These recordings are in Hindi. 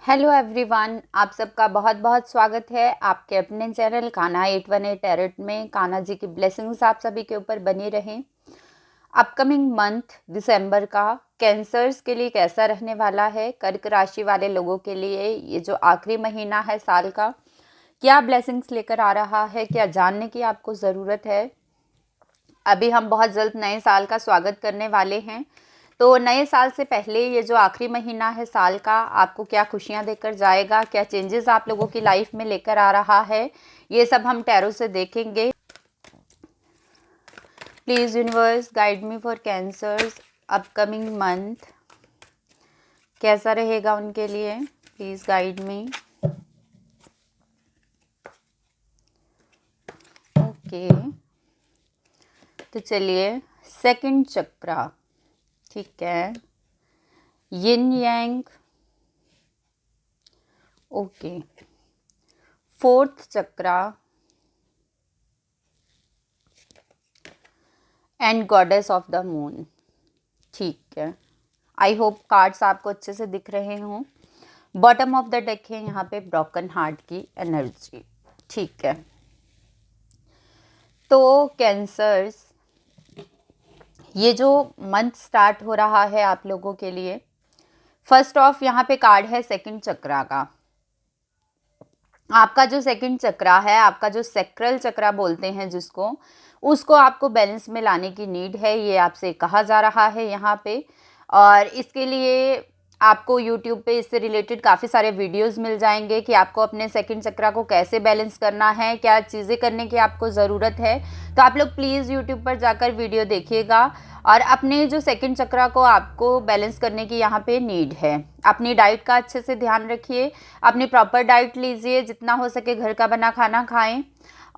हेलो एवरीवन, आप सबका बहुत बहुत स्वागत है आपके अपने चैनल कान्हा 818 टैरेट में। कान्हा जी की ब्लेसिंग्स आप सभी के ऊपर बनी रहें। अपकमिंग मंथ दिसंबर का कैंसर्स के लिए कैसा रहने वाला है, कर्क राशि वाले लोगों के लिए ये जो आखिरी महीना है साल का, क्या ब्लेसिंग्स लेकर आ रहा है, क्या जानने की आपको ज़रूरत है। अभी हम बहुत जल्द नए साल का स्वागत करने वाले हैं, तो नए साल से पहले ये जो आखिरी महीना है साल का, आपको क्या खुशियां देकर जाएगा, क्या चेंजेस आप लोगों की लाइफ में लेकर आ रहा है, ये सब हम टैरो से देखेंगे। Please universe guide me for cancers upcoming month, कैसा रहेगा उनके लिए, प्लीज़ गाइड मी। ओके, तो चलिए सेकंड चक्रा, ठीक है, yin yang, okay, fourth chakra and goddess of the moon, ठीक है। आई होप कार्ड्स आपको अच्छे से दिख रहे हों। बॉटम ऑफ द डेक है यहाँ पे ब्रोकन हार्ट की एनर्जी, ठीक है। तो कैंसर्स, ये जो मंथ स्टार्ट हो रहा है आप लोगों के लिए, फर्स्ट ऑफ यहाँ पे कार्ड है सेकंड चक्रा का। आपका जो सेकंड चक्रा है, आपका जो सेक्रल चक्रा बोलते हैं जिसको, उसको आपको बैलेंस में लाने की नीड है, ये आपसे कहा जा रहा है यहाँ पे। और इसके लिए आपको YouTube पे इससे रिलेटेड काफ़ी सारे वीडियोस मिल जाएंगे कि आपको अपने सेकंड चक्रा को कैसे बैलेंस करना है, क्या चीज़ें करने की आपको ज़रूरत है। तो आप लोग प्लीज़ YouTube पर जाकर वीडियो देखिएगा। और अपने जो सेकंड चक्रा को आपको बैलेंस करने की यहाँ पे नीड है। अपनी डाइट का अच्छे से ध्यान रखिए, अपनी प्रॉपर डाइट लीजिए, जितना हो सके घर का बना खाना खाएं।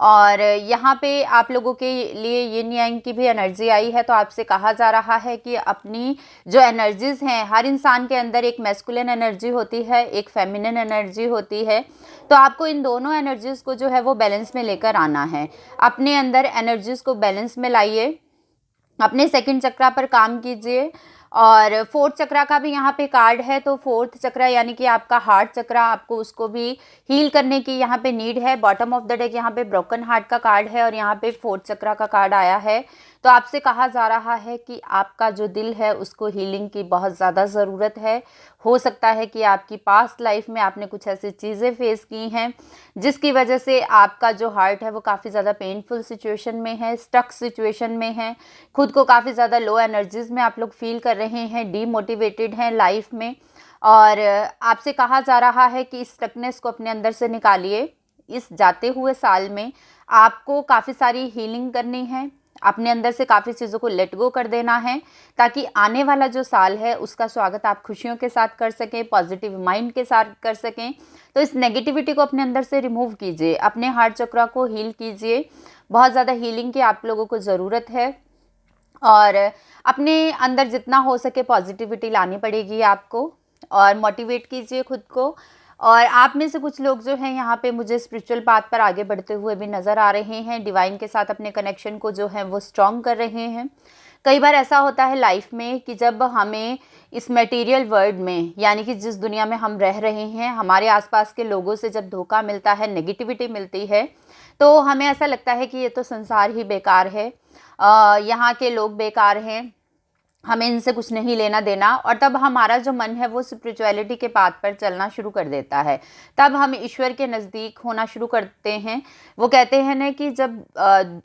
और यहाँ पे आप लोगों के लिए यिन यांग की भी एनर्जी आई है, तो आपसे कहा जा रहा है कि अपनी जो एनर्जीज़ हैं, हर इंसान के अंदर एक मैस्कुलिन एनर्जी होती है, एक फेमिनिन एनर्जी होती है, तो आपको इन दोनों एनर्जीज़ को जो है वो बैलेंस में लेकर आना है। अपने अंदर एनर्जीज़ को बैलेंस में लाइए, अपने सेकंड चक्रा पर काम कीजिए। और फोर्थ चक्रा का भी यहाँ पे कार्ड है, तो फोर्थ चक्रा यानी कि आपका हार्ट चक्रा, आपको उसको भी हील करने की यहाँ पे नीड है। बॉटम ऑफ द डेक यहाँ पे ब्रोकन हार्ट का कार्ड है और यहाँ पे फोर्थ चक्रा का कार्ड आया है। तो आपसे कहा जा रहा है कि आपका जो दिल है उसको हीलिंग की बहुत ज़्यादा ज़रूरत है। हो सकता है कि आपकी पास्ट लाइफ में आपने कुछ ऐसी चीज़ें फेस की हैं जिसकी वजह से आपका जो हार्ट है वो काफ़ी ज़्यादा पेनफुल सिचुएशन में है, स्टक सिचुएशन में है, खुद को काफ़ी ज़्यादा लो एनर्जीज़ में आप लोग फील कर रहे हैं, डीमोटिवेटेड हैं लाइफ में। और आपसे कहा जा रहा है कि इस स्टकनेस को अपने अंदर से निकालिए। इस जाते हुए साल में आपको काफ़ी सारी हीलिंग करनी है, अपने अंदर से काफ़ी चीज़ों को लेट गो कर देना है, ताकि आने वाला जो साल है उसका स्वागत आप खुशियों के साथ कर सकें, पॉजिटिव माइंड के साथ कर सकें। तो इस नेगेटिविटी को अपने अंदर से रिमूव कीजिए, अपने हार्ट चक्रा को हील कीजिए। बहुत ज़्यादा हीलिंग की आप लोगों को ज़रूरत है और अपने अंदर जितना हो सके पॉजिटिविटी लानी पड़ेगी आपको, और मोटिवेट कीजिए खुद को। और आप में से कुछ लोग जो हैं यहाँ पे मुझे स्पिरिचुअल पाथ पर आगे बढ़ते हुए भी नज़र आ रहे हैं, डिवाइन के साथ अपने कनेक्शन को जो है वो स्ट्रॉन्ग कर रहे हैं। कई बार ऐसा होता है लाइफ में कि जब हमें इस मटेरियल वर्ल्ड में, यानी कि जिस दुनिया में हम रह रहे हैं, हमारे आसपास के लोगों से जब धोखा मिलता है, नेगेटिविटी मिलती है, तो हमें ऐसा लगता है कि ये तो संसार ही बेकार है, यहाँ के लोग बेकार हैं, हमें इनसे कुछ नहीं लेना देना। और तब हमारा जो मन है वो स्पिरिचुअलिटी के पाथ पर चलना शुरू कर देता है, तब हम ईश्वर के नज़दीक होना शुरू करते हैं। वो कहते हैं ना कि जब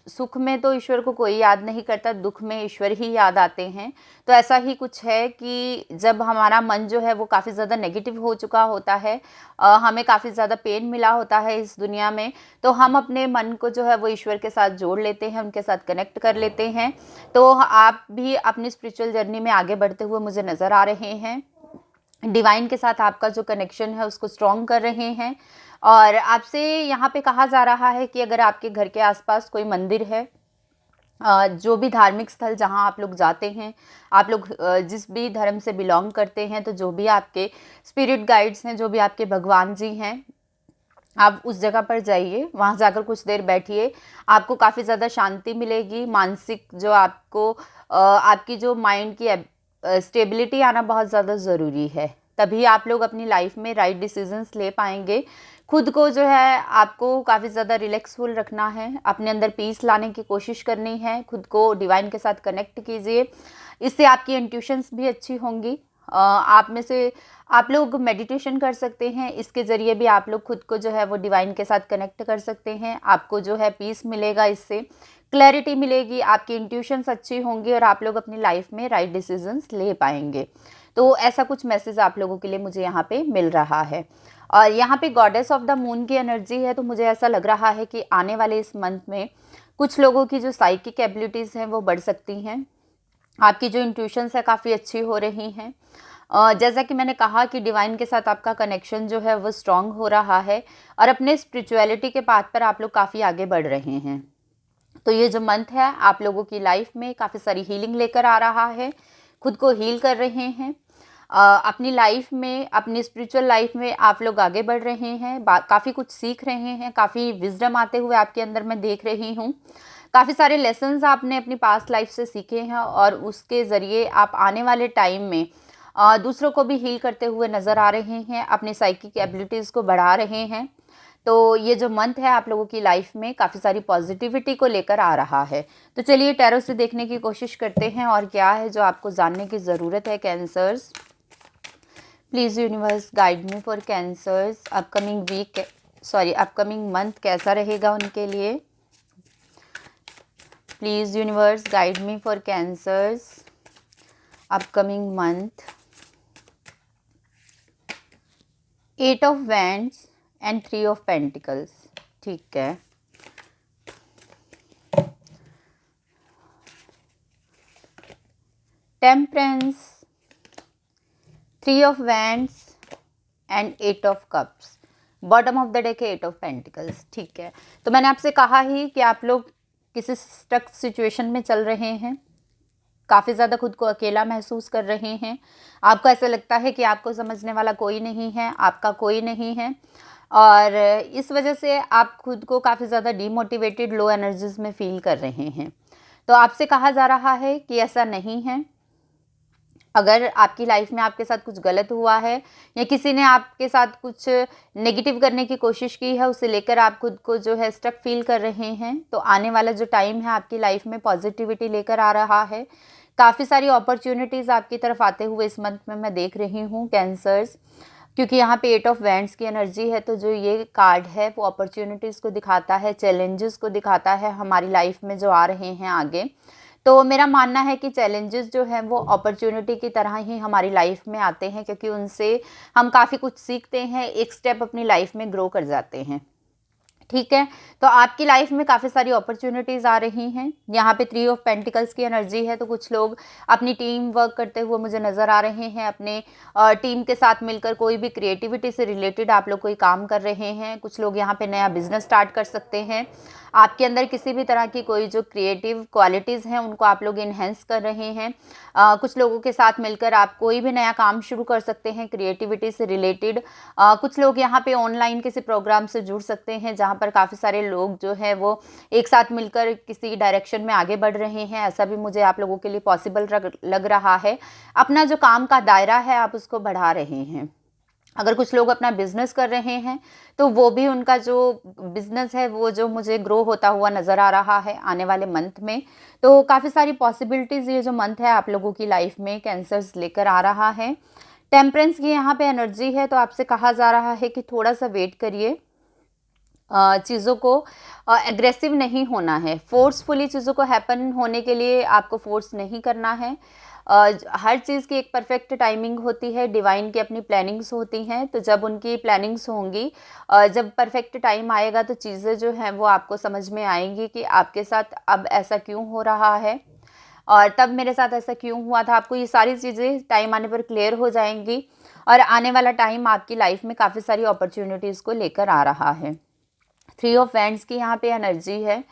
सुख में तो ईश्वर को कोई याद नहीं करता, दुख में ईश्वर ही याद आते हैं। तो ऐसा ही कुछ है कि जब हमारा मन जो है वो काफ़ी ज़्यादा नेगेटिव हो चुका होता है, हमें काफ़ी ज़्यादा पेन मिला होता है इस दुनिया में, तो हम अपने मन को जो है वो ईश्वर के साथ जोड़ लेते हैं, उनके साथ कनेक्ट कर लेते हैं। तो आप भी अपनी स्पिरिचुअल जर्नी में आगे बढ़ते हुए मुझे नज़र आ रहे हैं, डिवाइन के साथ आपका जो कनेक्शन है उसको स्ट्रॉन्ग कर रहे हैं। और आपसे यहाँ पे कहा जा रहा है कि अगर आपके घर के आसपास कोई मंदिर है, जो भी धार्मिक स्थल जहाँ आप लोग जाते हैं, आप लोग जिस भी धर्म से बिलोंग करते हैं, तो जो भी आपके स्पिरिट गाइड्स हैं, जो भी आपके भगवान जी हैं, आप उस जगह पर जाइए, वहाँ जाकर कुछ देर बैठिए, आपको काफ़ी ज़्यादा शांति मिलेगी। मानसिक जो आपको आपकी जो माइंड की स्टेबिलिटी आना बहुत ज़्यादा ज़रूरी है। तभी आप लोग अपनी लाइफ में राइट डिसीजंस ले पाएंगे। खुद को जो है आपको काफ़ी ज़्यादा रिलैक्सफुल रखना है, अपने अंदर पीस लाने की कोशिश करनी है, खुद को डिवाइन के साथ कनेक्ट कीजिए, इससे आपकी इंट्यूशंस भी अच्छी होंगी। आप में से आप लोग मेडिटेशन कर सकते हैं, इसके ज़रिए भी आप लोग खुद को जो है वो डिवाइन के साथ कनेक्ट कर सकते हैं। आपको जो है पीस मिलेगा, इससे क्लैरिटी मिलेगी, आपकी इंट्यूशंस अच्छी होंगी और आप लोग अपनी लाइफ में राइट डिसीजंस ले पाएंगे। तो ऐसा कुछ मैसेज आप लोगों के लिए मुझे यहाँ पे मिल रहा है। और यहाँ पे गॉडेस ऑफ द मून की एनर्जी है, तो मुझे ऐसा लग रहा है कि आने वाले इस मंथ में कुछ लोगों की जो साइकिक एबिलिटीज़ हैं वो बढ़ सकती हैं। आपकी जो इंट्यूशंस है काफ़ी अच्छी हो रही हैं। जैसा कि मैंने कहा कि डिवाइन के साथ आपका कनेक्शन जो है वो स्ट्रॉन्ग हो रहा है और अपने स्पिरिचुअलिटी के पाथ पर आप लोग काफ़ी आगे बढ़ रहे हैं। तो ये जो मंथ है आप लोगों की लाइफ में काफ़ी सारी हीलिंग लेकर आ रहा है, खुद को हील कर रहे हैं। अपनी लाइफ में, अपनी स्पिरिचुअल लाइफ में आप लोग आगे बढ़ रहे हैं, काफ़ी कुछ सीख रहे हैं, काफ़ी विजडम आते हुए आपके अंदर मैं देख रही हूँ। काफ़ी सारे लेसन्स आपने अपनी पास्ट लाइफ से सीखे हैं और उसके ज़रिए आप आने वाले टाइम में दूसरों को भी हील करते हुए नज़र आ रहे हैं, अपनी साइकिक एबिलिटीज़ को बढ़ा रहे हैं। तो ये जो मंथ है आप लोगों की लाइफ में काफ़ी सारी पॉजिटिविटी को लेकर आ रहा है। तो चलिए टैरो से देखने की कोशिश करते हैं और क्या है जो आपको जानने की ज़रूरत है cancers. Please universe guide me for cancers. Upcoming month कैसा रहेगा उनके लिए। Please universe guide me for cancers upcoming month. 8 of wands and 3 of pentacles. ठीक है, temperance, 3 of wands and 8 of cups. Bottom of the deck है 8 ऑफ पेंटिकल्स। ठीक है, तो मैंने आपसे कहा ही कि आप लोग किसी स्टक सिचुएशन में चल रहे हैं, काफ़ी ज़्यादा खुद को अकेला महसूस कर रहे हैं। आपको ऐसा लगता है कि आपको समझने वाला कोई नहीं है, आपका कोई नहीं है और इस वजह से आप खुद को काफ़ी ज़्यादा डीमोटिवेटेड, लो एनर्जीज में फील कर रहे हैं। तो आपसे कहा जा रहा है कि ऐसा नहीं है। अगर आपकी लाइफ में आपके साथ कुछ गलत हुआ है या किसी ने आपके साथ कुछ नेगेटिव करने की कोशिश की है, उसे लेकर आप खुद को जो है स्टक फील कर रहे हैं, तो आने वाला जो टाइम है आपकी लाइफ में पॉजिटिविटी लेकर आ रहा है। काफ़ी सारी अपॉर्चुनिटीज़ आपकी तरफ आते हुए इस मंथ में मैं देख रही हूँ कैंसर्स, क्योंकि यहाँ पे 8 ऑफ वैंड्स की एनर्जी है। तो जो ये कार्ड है वो अपॉर्चुनिटीज़ को दिखाता है, चैलेंजेस को दिखाता है हमारी लाइफ में जो आ रहे हैं आगे। तो मेरा मानना है कि चैलेंजेस जो हैं वो अपॉर्चुनिटी की तरह ही हमारी लाइफ में आते हैं, क्योंकि उनसे हम काफ़ी कुछ सीखते हैं, एक स्टेप अपनी लाइफ में ग्रो कर जाते हैं। ठीक है, तो आपकी लाइफ में काफ़ी सारी अपॉर्चुनिटीज़ आ रही हैं। यहाँ पे 3 ऑफ पेंटिकल्स की एनर्जी है, तो कुछ लोग अपनी टीम वर्क करते हुए मुझे नज़र आ रहे हैं। अपने टीम के साथ मिलकर कोई भी क्रिएटिविटी से रिलेटेड आप लोग कोई काम कर रहे हैं। कुछ लोग यहाँ पे नया बिजनेस स्टार्ट कर सकते हैं। आपके अंदर किसी भी तरह की कोई जो क्रिएटिव क्वालिटीज़ हैं उनको आप लोग इन्हेंस कर रहे हैं। कुछ लोगों के साथ मिलकर आप कोई भी नया काम शुरू कर सकते हैं क्रिएटिविटी से रिलेटेड। कुछ लोग यहाँ पे ऑनलाइन किसी प्रोग्राम से जुड़ सकते हैं जहाँ पर काफ़ी सारे लोग जो है वो एक साथ मिलकर किसी डायरेक्शन में आगे बढ़ रहे हैं। ऐसा भी मुझे आप लोगों के लिए पॉसिबल लग रहा है। अपना जो काम का दायरा है आप उसको बढ़ा रहे हैं। अगर कुछ लोग अपना बिजनेस कर रहे हैं तो वो भी उनका जो बिजनेस है वो जो मुझे ग्रो होता हुआ नज़र आ रहा है आने वाले मंथ में। तो काफ़ी सारी पॉसिबिलिटीज़ ये जो मंथ है आप लोगों की लाइफ में कैंसर्स लेकर आ रहा है। टेम्परेंस की यहाँ पे एनर्जी है, तो आपसे कहा जा रहा है कि थोड़ा सा वेट करिए, चीज़ों को एग्रेसिव नहीं होना है, फोर्सफुली चीज़ों को हैपन होने के लिए आपको फोर्स नहीं करना है। हर चीज़ की एक परफेक्ट टाइमिंग होती है, डिवाइन की अपनी प्लानिंग्स होती हैं। तो जब उनकी प्लानिंग्स होंगी, जब परफेक्ट टाइम आएगा तो चीज़ें जो हैं वो आपको समझ में आएंगी कि आपके साथ अब ऐसा क्यों हो रहा है और तब मेरे साथ ऐसा क्यों हुआ था। आपको ये सारी चीज़ें टाइम आने पर क्लियर हो जाएंगी और आने वाला टाइम आपकी लाइफ में काफ़ी सारी अपॉर्चुनिटीज़ को लेकर आ रहा है। 3 ऑफ वैंड्स की यहाँ पे एनर्जी है,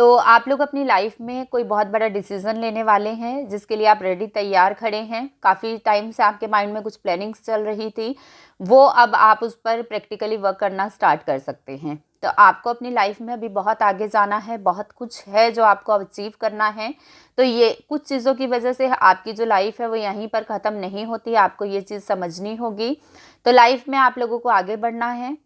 तो आप लोग अपनी लाइफ में कोई बहुत बड़ा डिसीजन लेने वाले हैं जिसके लिए आप रेडी तैयार खड़े हैं। काफ़ी टाइम से आपके माइंड में कुछ प्लानिंग्स चल रही थी, वो अब आप उस पर प्रैक्टिकली वर्क करना स्टार्ट कर सकते हैं। तो आपको अपनी लाइफ में अभी बहुत आगे जाना है, बहुत कुछ है जो आपको अचीव करना है। तो ये कुछ चीज़ों की वजह से आपकी जो लाइफ है वो यहीं पर ख़त्म नहीं होती, आपको ये चीज़ समझनी होगी। तो लाइफ में आप लोगों को आगे बढ़ना है,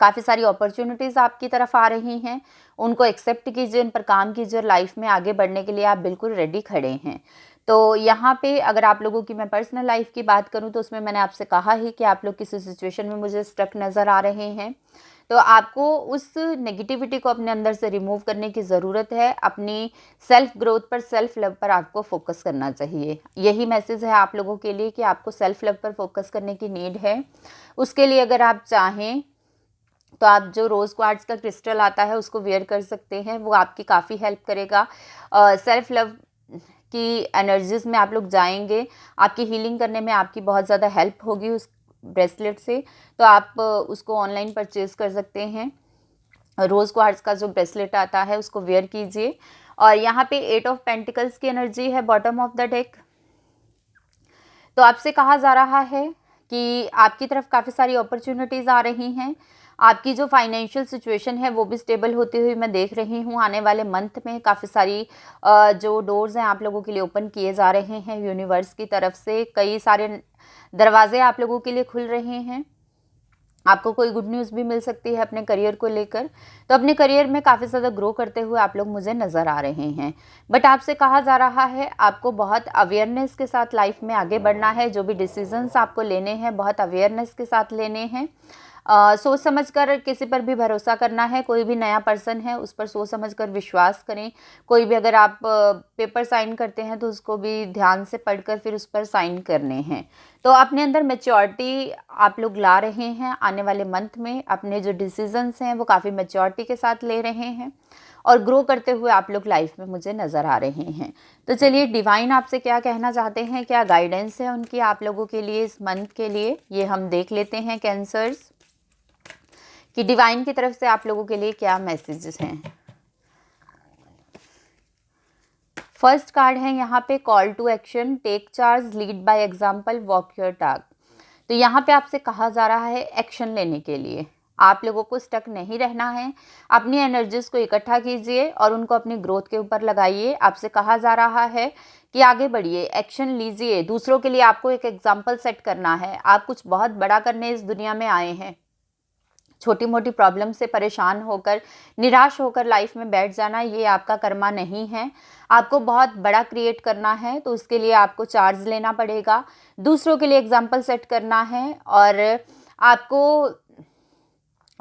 काफ़ी सारी अपॉर्चुनिटीज़ आपकी तरफ आ रही हैं, उनको एक्सेप्ट कीजिए, उन पर काम कीजिए और लाइफ में आगे बढ़ने के लिए आप बिल्कुल रेडी खड़े हैं। तो यहाँ पे अगर आप लोगों की मैं पर्सनल लाइफ की बात करूँ तो उसमें मैंने आपसे कहा ही कि आप लोग किसी सिचुएशन में मुझे स्टक नज़र आ रहे हैं। तो आपको उस नेगेटिविटी को अपने अंदर से रिमूव करने की ज़रूरत है। अपनी सेल्फ ग्रोथ पर, सेल्फ लव पर आपको फोकस करना चाहिए। यही मैसेज है आप लोगों के लिए कि आपको सेल्फ लव पर फोकस करने की नीड है। उसके लिए अगर आप चाहें तो आप जो रोज़ क्वार्ट्ज का क्रिस्टल आता है उसको वेयर कर सकते हैं, वो आपकी काफ़ी हेल्प करेगा। सेल्फ लव की एनर्जीज़ में आप लोग जाएंगे, आपकी हीलिंग करने में आपकी बहुत ज़्यादा हेल्प होगी उस ब्रेसलेट से। तो आप उसको ऑनलाइन परचेज कर सकते हैं। रोज़ क्वार्ट्ज का जो ब्रेसलेट आता है उसको वेयर कीजिए। और यहाँ पे 8 ऑफ पेंटिकल्स की एनर्जी है बॉटम ऑफ द डेक। तो आपसे कहा जा रहा है कि आपकी तरफ काफ़ी सारी अपॉर्चुनिटीज़ आ रही हैं। आपकी जो फाइनेंशियल सिचुएशन है वो भी स्टेबल होती हुई मैं देख रही हूँ। आने वाले मंथ में काफ़ी सारी जो डोर्स हैं आप लोगों के लिए ओपन किए जा रहे हैं यूनिवर्स की तरफ से। कई सारे दरवाजे आप लोगों के लिए खुल रहे हैं। आपको कोई गुड न्यूज़ भी मिल सकती है अपने करियर को लेकर। तो अपने करियर में काफ़ी ज़्यादा ग्रो करते हुए आप लोग मुझे नज़र आ रहे हैं। बट आपसे कहा जा रहा है आपको बहुत अवेयरनेस के साथ लाइफ में आगे बढ़ना है। जो भी डिसीजंस आपको लेने हैं बहुत अवेयरनेस के साथ लेने हैं। सोच समझकर किसी पर भी भरोसा करना है। कोई भी नया पर्सन है उस पर सोच समझकर विश्वास करें। कोई भी अगर आप पेपर साइन करते हैं तो उसको भी ध्यान से पढ़कर फिर उस पर साइन करने हैं। तो अपने अंदर मैच्योरिटी आप लोग ला रहे हैं आने वाले मंथ में। अपने जो डिसीजंस हैं वो काफ़ी मैच्योरिटी के साथ ले रहे हैं और ग्रो करते हुए आप लोग लाइफ में मुझे नज़र आ रहे हैं। तो चलिए डिवाइन आपसे क्या कहना चाहते हैं, क्या गाइडेंस है उनकी आप लोगों के लिए इस मंथ के लिए, ये हम देख लेते हैं कैंसर्स कि डिवाइन की तरफ से आप लोगों के लिए क्या मैसेजेस हैं। फर्स्ट कार्ड है यहाँ पे call to action, take charge, lead by example, walk your talk. तो यहाँ पे आपसे कहा जा रहा है एक्शन लेने के लिए। आप लोगों को स्टक नहीं रहना है, अपनी एनर्जीज को इकट्ठा कीजिए और उनको अपनी ग्रोथ के ऊपर लगाइए। आपसे कहा जा रहा है कि आगे बढ़िए, एक्शन लीजिए। दूसरों के लिए आपको एक एग्जाम्पल सेट करना है। आप कुछ बहुत बड़ा करने इस दुनिया में आए हैं। छोटी मोटी प्रॉब्लम से परेशान होकर, निराश होकर लाइफ में बैठ जाना ये आपका कर्मा नहीं है। आपको बहुत बड़ा क्रिएट करना है तो उसके लिए आपको चार्ज लेना पड़ेगा, दूसरों के लिए एग्जाम्पल सेट करना है और आपको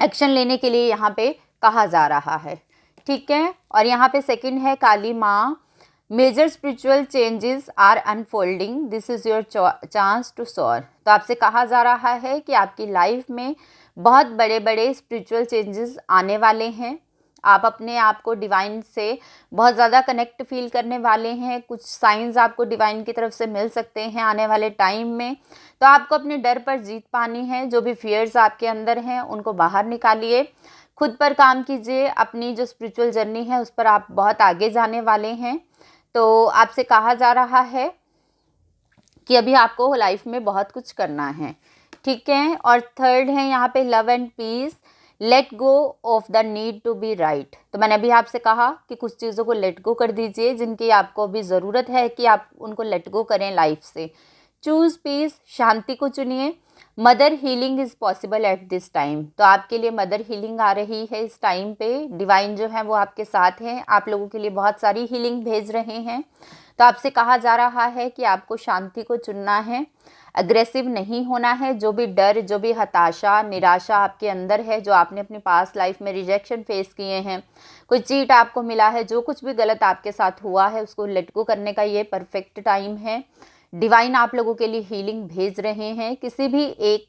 एक्शन लेने के लिए यहाँ पे कहा जा रहा है। ठीक है। और यहाँ पे सेकंड है काली माँ, major spiritual changes are unfolding, this is your chance to soar. तो आपसे कहा जा रहा है कि आपकी लाइफ में बहुत बड़े बड़े स्पिरिचुअल चेंजेस आने वाले हैं। आप अपने आप को डिवाइन से बहुत ज़्यादा कनेक्ट फील करने वाले हैं। कुछ साइंस आपको डिवाइन की तरफ से मिल सकते हैं आने वाले टाइम में। तो आपको अपने डर पर जीत पानी है। जो भी फियर्स आपके अंदर हैं उनको बाहर निकालिए, खुद पर काम कीजिए। अपनी जो स्पिरिचुअल जर्नी है उस पर आप बहुत आगे जाने वाले हैं। तो आपसे कहा जा रहा है कि अभी आपको लाइफ में बहुत कुछ करना है। ठीक है। और थर्ड है यहाँ पे love and peace, let go of the need to be right. तो मैंने अभी आपसे कहा कि कुछ चीज़ों को लेट गो कर दीजिए जिनकी आपको अभी ज़रूरत है कि आप उनको लेट गो करें लाइफ से। चूज़ पीस, शांति को चुनिए। Mother healing is possible at this time. तो आपके लिए मदर हीलिंग आ रही है इस टाइम पे। डिवाइन जो है वो आपके साथ हैं, आप लोगों के लिए बहुत सारी हीलिंग भेज रहे हैं। तो आपसे कहा जा रहा है कि आपको शांति को चुनना है, अग्रेसिव नहीं होना है। जो भी डर, जो भी हताशा, निराशा आपके अंदर है, जो आपने अपनी पास्ट लाइफ में रिजेक्शन फेस किए हैं, कोई चीट आपको मिला है, जो कुछ भी गलत आपके साथ हुआ है उसको लेट गो करने का ये परफेक्ट टाइम है। डिवाइन आप लोगों के लिए हीलिंग भेज रहे हैं। किसी भी एक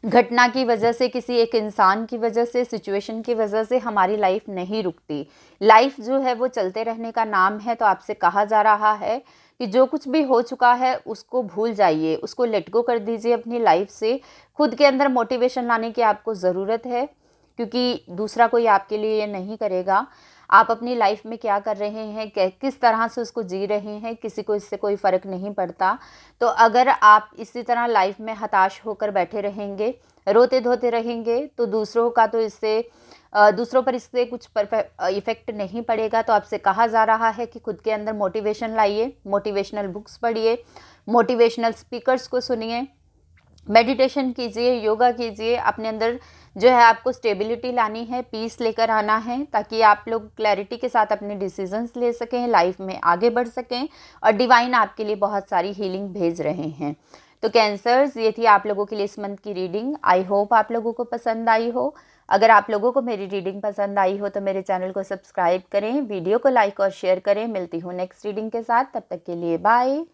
घटना की वजह से, किसी एक इंसान की वजह से, सिचुएशन की वजह से हमारी लाइफ नहीं रुकती। लाइफ जो है वो चलते रहने का नाम है। तो आपसे कहा जा रहा है कि जो कुछ भी हो चुका है उसको भूल जाइए, उसको लेट गो कर दीजिए अपनी लाइफ से। खुद के अंदर मोटिवेशन लाने की आपको ज़रूरत है क्योंकि दूसरा कोई आपके लिए ये नहीं करेगा। आप अपनी लाइफ में क्या कर रहे हैं, किस तरह से उसको जी रहे हैं, किसी को इससे कोई फ़र्क नहीं पड़ता। तो अगर आप इसी तरह लाइफ में हताश होकर बैठे रहेंगे, रोते धोते रहेंगे, तो दूसरों का तो इससे दूसरों पर इससे कुछ इफ़ेक्ट नहीं पड़ेगा। तो आपसे कहा जा रहा है कि खुद के अंदर मोटिवेशन लाइए, मोटिवेशनल बुक्स पढ़िए, मोटिवेशनल स्पीकर्स को सुनिए, मेडिटेशन कीजिए, योगा कीजिए। अपने अंदर जो है आपको स्टेबिलिटी लानी है, पीस लेकर आना है, ताकि आप लोग क्लैरिटी के साथ अपने डिसीजंस ले सकें, लाइफ में आगे बढ़ सकें। और डिवाइन आपके लिए बहुत सारी हीलिंग भेज रहे हैं। तो कैंसर्स, ये थी आप लोगों के लिए इस मंथ की रीडिंग। आई होप आप लोगों को पसंद आई हो। अगर आप लोगों को मेरी रीडिंग पसंद आई हो तो मेरे चैनल को सब्सक्राइब करें, वीडियो को लाइक और शेयर करें। मिलती हूँ नेक्स्ट रीडिंग के साथ, तब तक के लिए बाय।